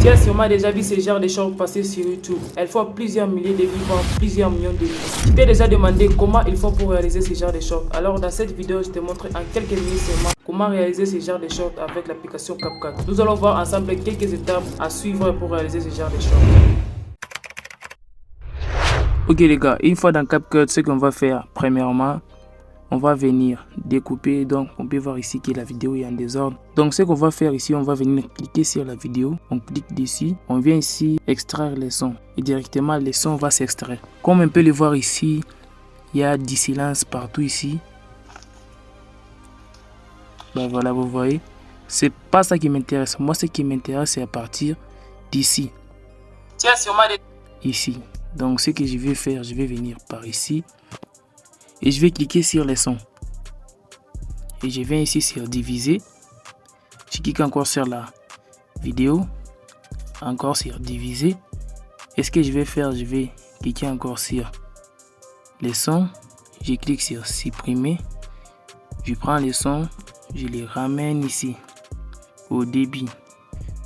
Tu as sûrement déjà vu ce genre de choses passer sur YouTube. Elles font plusieurs milliers de vues, voire plusieurs millions de vues. Tu t'es déjà demandé comment ils font pour réaliser ce genre de choses. Alors dans cette vidéo, je te montre en quelques minutes seulement comment réaliser ce genre de choses avec l'application CapCut. Nous allons voir ensemble quelques étapes à suivre pour réaliser ce genre de choses. Ok les gars, une fois dans CapCut, ce qu'on va faire, premièrement, on va venir découper. Donc on peut voir ici que la vidéo est en désordre. Donc ce qu'on va faire ici, on va venir cliquer sur la vidéo, on clique dessus, on vient ici extraire les sons et directement les sons va s'extraire. Comme on peut le voir ici, il y a du silence partout ici. Ben voilà, vous voyez, c'est pas ça qui m'intéresse. Moi ce qui m'intéresse c'est à partir d'ici. Tiens, sûrement ici. Donc ce que je vais faire, je vais venir par ici et je vais cliquer sur les sons. Et je viens ici sur diviser. Je clique encore sur la vidéo. Encore sur diviser. Et ce que je vais faire, je vais cliquer encore sur les sons. Je clique sur supprimer. Je prends les sons. Je les ramène ici au débit.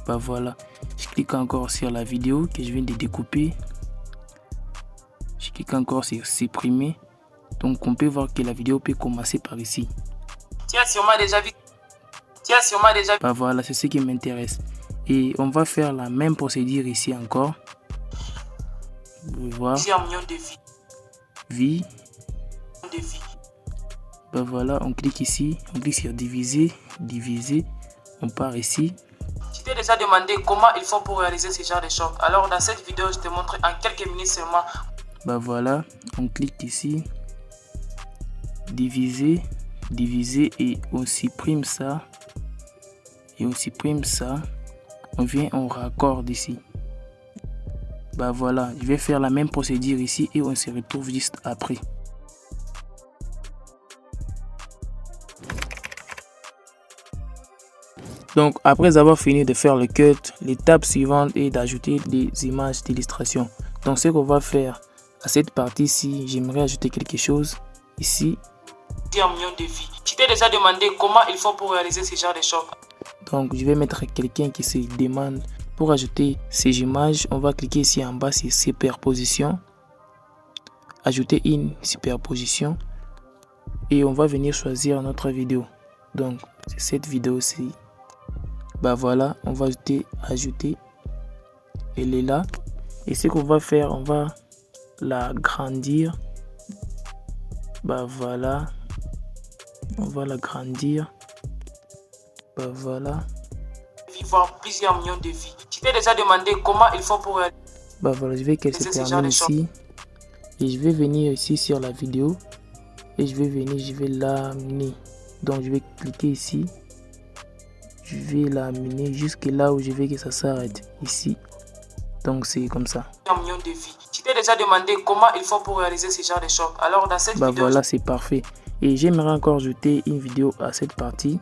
Ben voilà. Je clique encore sur la vidéo que je viens de découper. Je clique encore sur supprimer. Donc on peut voir que la vidéo peut commencer par ici. Tu as sûrement déjà vu. Ben voilà, c'est ce qui m'intéresse. Et on va faire la même procédure ici encore. Vous voyez. Vie. Ben voilà, on clique ici. On clique sur diviser. Diviser. On part ici. Tu t'es déjà demandé comment ils font pour réaliser ce genre de choses. Alors dans cette vidéo, je te montre en quelques minutes seulement. Ben voilà, on clique ici. Diviser. Diviser et on supprime ça. Et on supprime ça. On vient, on raccorde ici. Ben voilà, je vais faire la même procédure ici et on se retrouve juste après. Donc après avoir fini de faire le cut, l'étape suivante est d'ajouter des images d'illustration. Donc ce qu'on va faire à cette partie-ci, j'aimerais ajouter quelque chose ici. Tu t'es déjà demandé comment ils font pour réaliser ce genre de choses. Donc je vais mettre quelqu'un qui se demande pour ajouter ces images. On va cliquer ici en bas sur superposition. Ajouter une superposition. Et on va venir choisir notre vidéo. Donc c'est cette vidéo-ci. Ben voilà, on va ajouter. Elle est là. Et ce qu'on va faire, on va la grandir. Ben voilà. On va la grandir. Ben voilà. Voir plusieurs millions de vies. Tu t'es déjà demandé comment ils font pour... Ben voilà, je vais qu'elle se termine ici. Et je vais venir ici sur la vidéo. Et je vais venir, je vais l'amener. Donc je vais cliquer ici. Je vais l'amener jusque là où je veux que ça s'arrête. Ici. Donc c'est comme ça. Millions de vies. Tu t'es déjà demandé comment ils font pour réaliser ce genre de choses. Alors dans cette vidéo... voilà, c'est parfait. Et j'aimerais encore ajouter une vidéo à cette partie.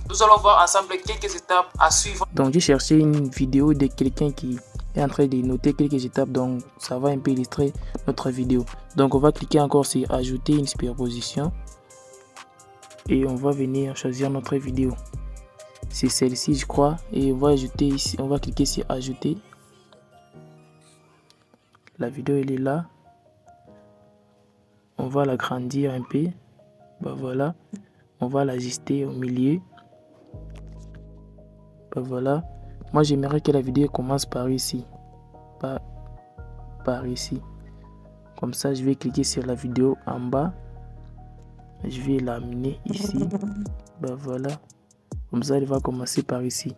Nous allons voir ensemble quelques étapes à suivre. Donc j'ai cherché une vidéo de quelqu'un qui est en train de noter quelques étapes. Donc ça va un peu illustrer notre vidéo. Donc on va cliquer encore sur ajouter une superposition. Et on va venir choisir notre vidéo. C'est celle-ci je crois. Et on va ajouter ici. On va cliquer sur ajouter. La vidéo elle est là. On va l'agrandir un peu. Ben voilà. On va l'ajuster au milieu. Ben voilà. Moi j'aimerais que la vidéo commence par ici. Par ici. Comme ça je vais cliquer sur la vidéo en bas. Je vais l'amener ici. Ben voilà. Comme ça elle va commencer par ici.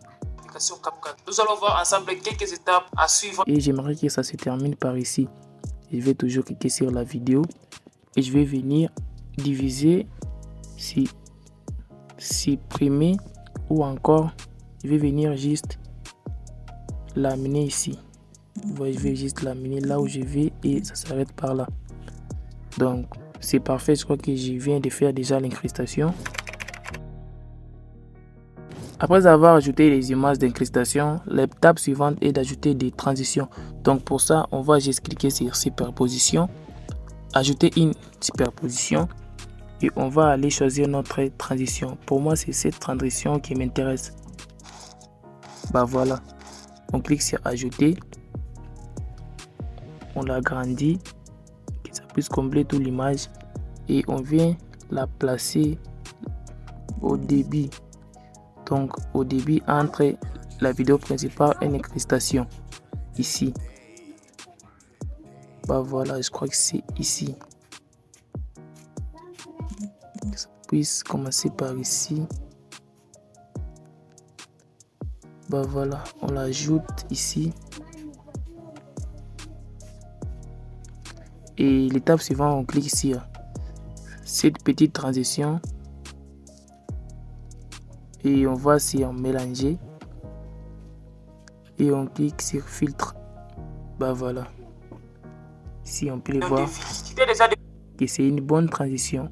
Nous allons voir ensemble quelques étapes à suivre. Et j'aimerais que ça se termine par ici. Je vais toujours cliquer sur la vidéo. Et je vais venir diviser. Supprimer. Ou encore je vais venir juste l'amener ici. Vous voyez, je vais juste l'amener là où je vais et ça s'arrête par là. Donc c'est parfait, je crois que je viens de faire déjà l'incrustation. Après avoir ajouté les images d'incrustation, l'étape suivante est d'ajouter des transitions. Donc pour ça, on va juste cliquer sur superposition, ajouter une superposition et on va aller choisir notre transition. Pour moi, c'est cette transition qui m'intéresse. Bah voilà. On clique sur ajouter. On l'agrandit, que ça puisse combler toute l'image. Et on vient la placer au début. Donc au début entre la vidéo principale et l'incrustation. Ici. Voilà, je crois que c'est ici. Que ça puisse commencer par ici. Voilà, on l'ajoute ici. Et l'étape suivante, on clique sur cette petite transition. Et on va sur mélanger. Et on clique sur filtre. Voilà. Ici, on peut le voir que c'est une bonne transition.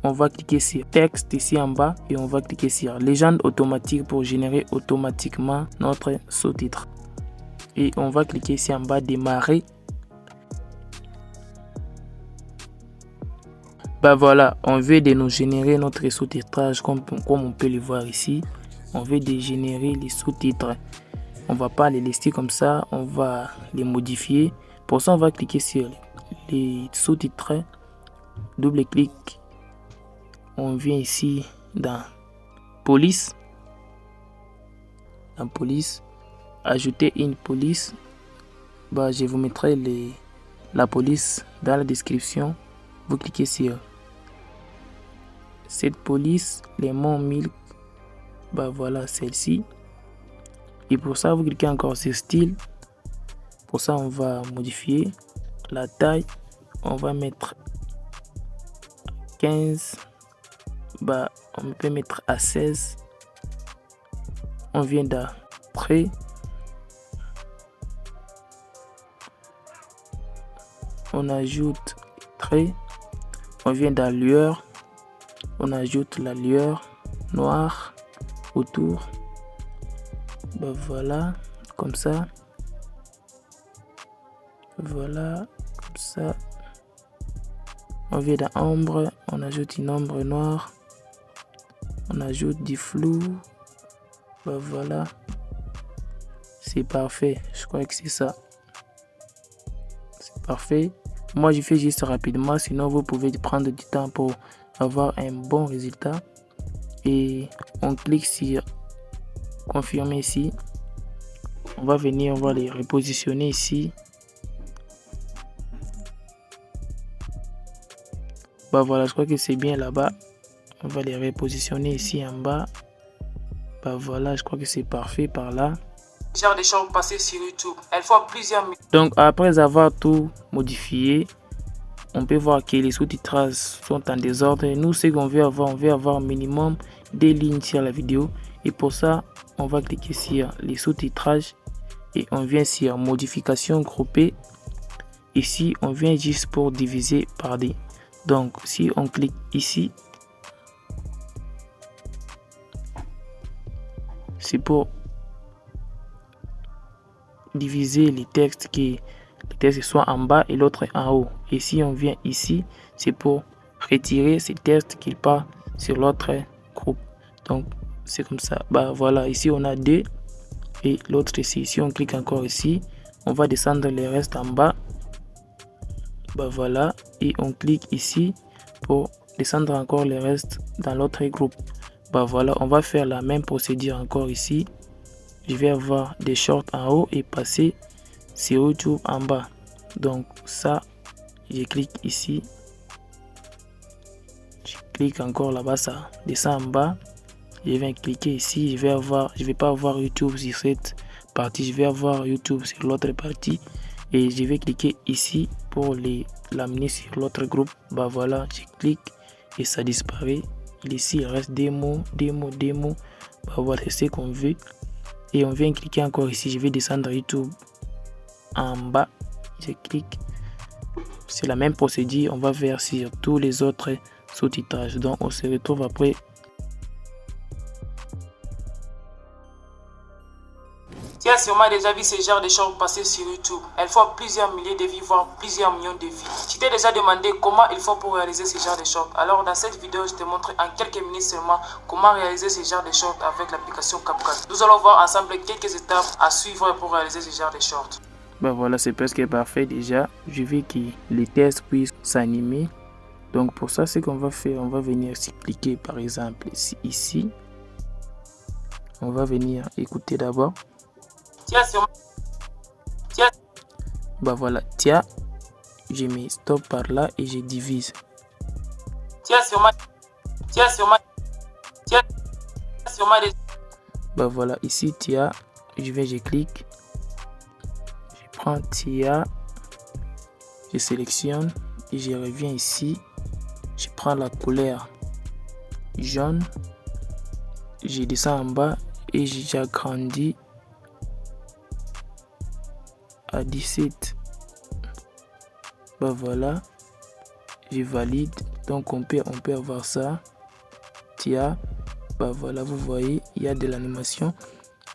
On va cliquer sur texte ici en bas et on va cliquer sur légende automatique pour générer automatiquement notre sous-titre. Et on va cliquer ici en bas démarrer. Voilà, on veut de nous générer notre sous-titrage comme on peut le voir ici. On veut de générer les sous-titres. On va pas les laisser comme ça, on va les modifier. Pour ça, on va cliquer sur les sous-titres. Double clic. On vient ici dans police. Dans police, ajouter une police. Je vous mettrai la police dans la description. Vous cliquez sur cette police, les mots 1000. Voilà celle-ci. Et pour ça, vous cliquez encore sur style. Pour ça, on va modifier la taille. On va mettre 15. On peut mettre à 16. On vient d'après. On ajoute trait. On vient dans lueur. On ajoute la lueur noire autour. Voilà, comme ça. Voilà, comme ça. On vient dans ombre. On ajoute une ombre noire. On ajoute du flou. Voilà. C'est parfait. Je crois que c'est ça. C'est parfait. Moi, je fais juste rapidement. Sinon, vous pouvez prendre du temps pour avoir un bon résultat. Et on clique sur confirmer ici. On va venir, on va les repositionner ici. Voilà, je crois que c'est bien là-bas. On va les repositionner ici en bas. Voilà, je crois que c'est parfait par là. Genre des choses passées sur YouTube. Elles font plusieurs minutes. Donc après avoir tout modifié, on peut voir que les sous-titrages sont en désordre. Nous, ce qu'on veut avoir minimum des lignes sur la vidéo. Et pour ça, on va cliquer sur les sous-titrages et on vient sur modification groupée. Ici, on vient juste pour diviser par des. Donc, si on clique ici, c'est pour diviser les textes qui le texte soit en bas et l'autre en haut. Et si on vient ici, c'est pour retirer ces textes qui partent sur l'autre groupe. Donc, c'est comme ça. Voilà, ici on a deux et l'autre ici. Si on clique encore ici, on va descendre les restes en bas. Voilà, et on clique ici pour descendre encore les restes dans l'autre groupe. Voilà, on va faire la même procédure encore ici. Je vais avoir des shorts en haut et passer sur YouTube en bas. Donc ça, je clique ici. Je clique encore là-bas, ça descend en bas. Je vais cliquer ici. Je vais pas avoir YouTube sur cette partie. Je vais avoir YouTube sur l'autre partie. Et je vais cliquer ici pour l'amener sur l'autre groupe. Voilà, je clique et ça disparaît. Ici, il reste des mots. Voilà, c'est ce qu'on veut. Et on vient cliquer encore ici. Je vais descendre YouTube en bas. Je clique. C'est la même procédure. On va faire sur tous les autres sous-titrages. Donc, on se retrouve après. Tu as sûrement déjà vu ce genre de shorts passer sur YouTube. Elles font plusieurs milliers de vues, voire plusieurs millions de vues. Tu t'es déjà demandé comment il faut pour réaliser ce genre de shorts. Alors dans cette vidéo, je te montre en quelques minutes seulement comment réaliser ce genre de shorts avec l'application CapCut. Nous allons voir ensemble quelques étapes à suivre pour réaliser ce genre de shorts. Bah voilà, c'est presque parfait déjà. Je veux que les tests puissent s'animer. Donc pour ça, ce qu'on va faire, on va venir cliquer par exemple ici. On va venir écouter d'abord. Bah voilà, tiens, je mets stop par là et je divise. Bah voilà, ici tiens, je clique. Je prends tiens, je sélectionne et je reviens ici. Je prends la couleur jaune, je descends en bas et j'agrandis à 17. Bah voilà, je valide. Donc on peut avoir ça. Tiens, bah voilà, vous voyez, il y a de l'animation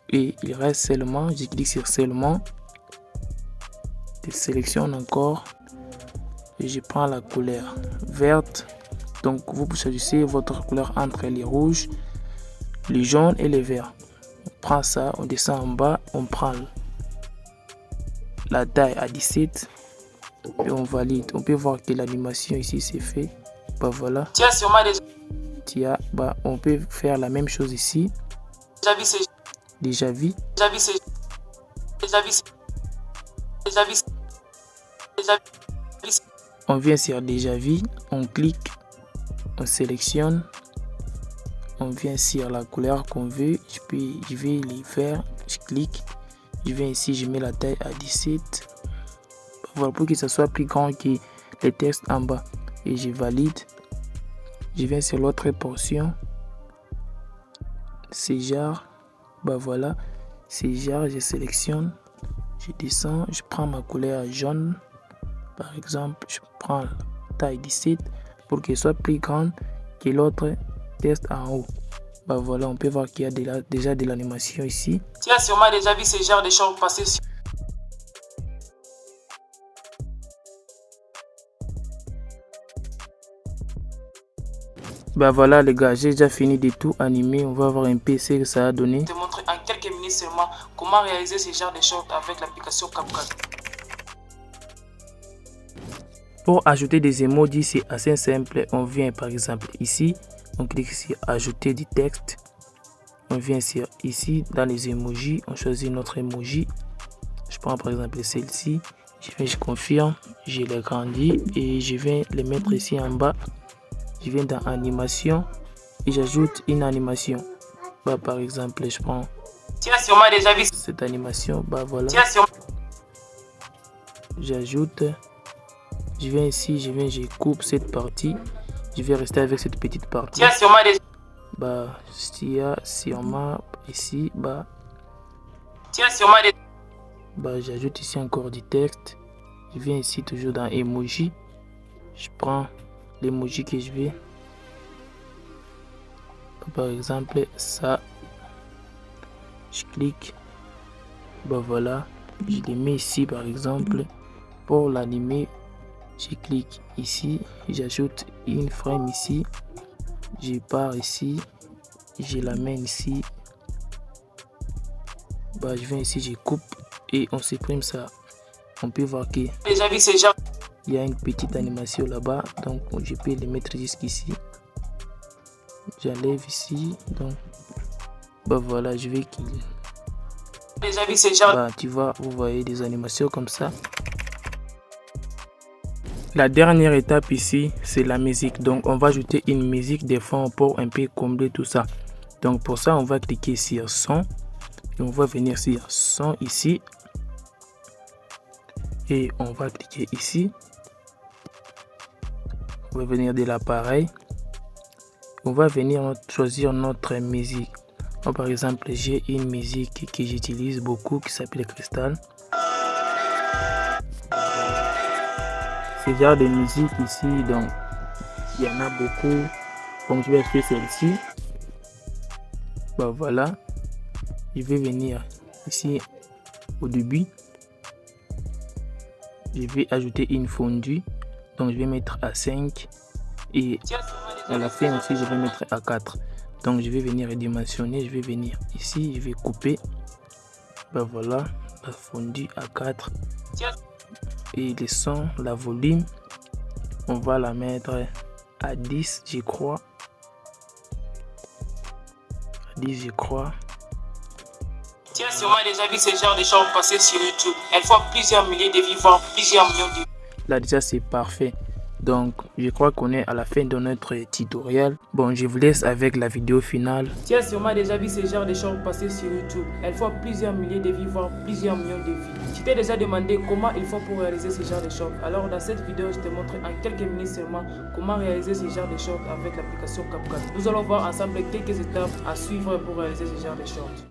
et il reste seulement, je clique sur seulement, je sélectionne encore et je prends la couleur verte. Donc vous choisissez votre couleur entre les rouges, les jaunes et les verts. On prend ça, on descend en bas, on prend la taille à 17 et on valide. On peut voir que l'animation ici c'est fait. Bah voilà. Tiens, bah on peut faire la même chose ici. Déjà vu. On vient sur déjà vu, on clique, on sélectionne, on vient sur la couleur qu'on veut. Je vais les faire, je clique, je viens ici, je mets la taille à 17. Voilà, pour que ça soit plus grand que les textes en bas et je valide. Je viens sur l'autre portion, c'est genre, bah voilà, c'est genre, je sélectionne, je descends, je prends ma couleur jaune, par exemple, je prends la taille 17 pour qu'elle soit plus grande que l'autre texte en haut. Bah voilà, on peut voir qu'il y a déjà de l'animation ici. Tu as sûrement déjà vu ce genre de shorts passer sur... Bah voilà les gars, j'ai déjà fini de tout animer. On va voir un peu ce que ça a donné. Je te montre en quelques minutes seulement comment réaliser ce genre de shorts avec l'application CapCut. Pour ajouter des emojis, c'est assez simple. On vient par exemple ici, on clique sur ajouter du texte. On vient sur ici dans les emojis, on choisit notre emoji. Je prends par exemple celle-ci. Je confirme, je l'agrandis et je vais les mettre ici en bas. Je viens dans animation et j'ajoute une animation. Bah, par exemple, je prends cette animation. Bah voilà. J'ajoute. Je viens ici, je coupe cette partie. Je vais rester avec cette petite partie. Bah, s'il y a sûrement ici, bah j'ajoute ici encore du texte. Je viens ici toujours dans emoji. Je prends l'emoji que je veux. Par exemple, ça. Je clique. Bah voilà. Je les mets ici par exemple. Pour l'animer, je clique ici. J'ajoute une frame ici. Je pars ici. Je l'amène ici. Bah je viens ici, je coupe et on supprime ça. On peut voir que déjà vu ce genre. Il y a une petite animation là-bas, donc je peux les mettre jusqu'ici. J'enlève ici, donc bah voilà, je vais qu'il. Déjà vu ce genre. Bah tu vois, vous voyez des animations comme ça. La dernière étape ici, c'est la musique. Donc on va ajouter une musique de fond pour un peu combler tout ça. Donc pour ça, on va cliquer sur son et on va venir sur son ici et on va cliquer ici. On va venir de l'appareil. On va venir choisir notre musique. Moi, par exemple, j'ai une musique que j'utilise beaucoup qui s'appelle Cristal. Ce genre de musique ici, donc il y en a beaucoup. Donc je vais acheter celle-ci. Bah voilà. Je vais venir ici au début, je vais ajouter une fondue. Donc je vais mettre à 5 et à la fin aussi je vais mettre à 4. Donc je vais venir redimensionner, je vais venir ici, je vais couper. Ben voilà, la fondue à 4. Et le son, la volume, on va la mettre à 10 je crois. À 10 je crois. Tu as sûrement déjà vu ce genre de choses passer sur YouTube. Elles font plusieurs milliers de vues, voire plusieurs millions de vues. Là déjà c'est parfait. Donc je crois qu'on est à la fin de notre tutoriel. Bon, je vous laisse avec la vidéo finale. Tu as sûrement déjà vu ce genre de choses passer sur YouTube. Elles font plusieurs milliers de vues, voire plusieurs millions de vues. Tu t'es déjà demandé comment ils font pour réaliser ce genre de choses. Alors dans cette vidéo, je te montre en quelques minutes seulement comment réaliser ce genre de choses avec l'application CapCut. Nous allons voir ensemble quelques étapes à suivre pour réaliser ce genre de choses.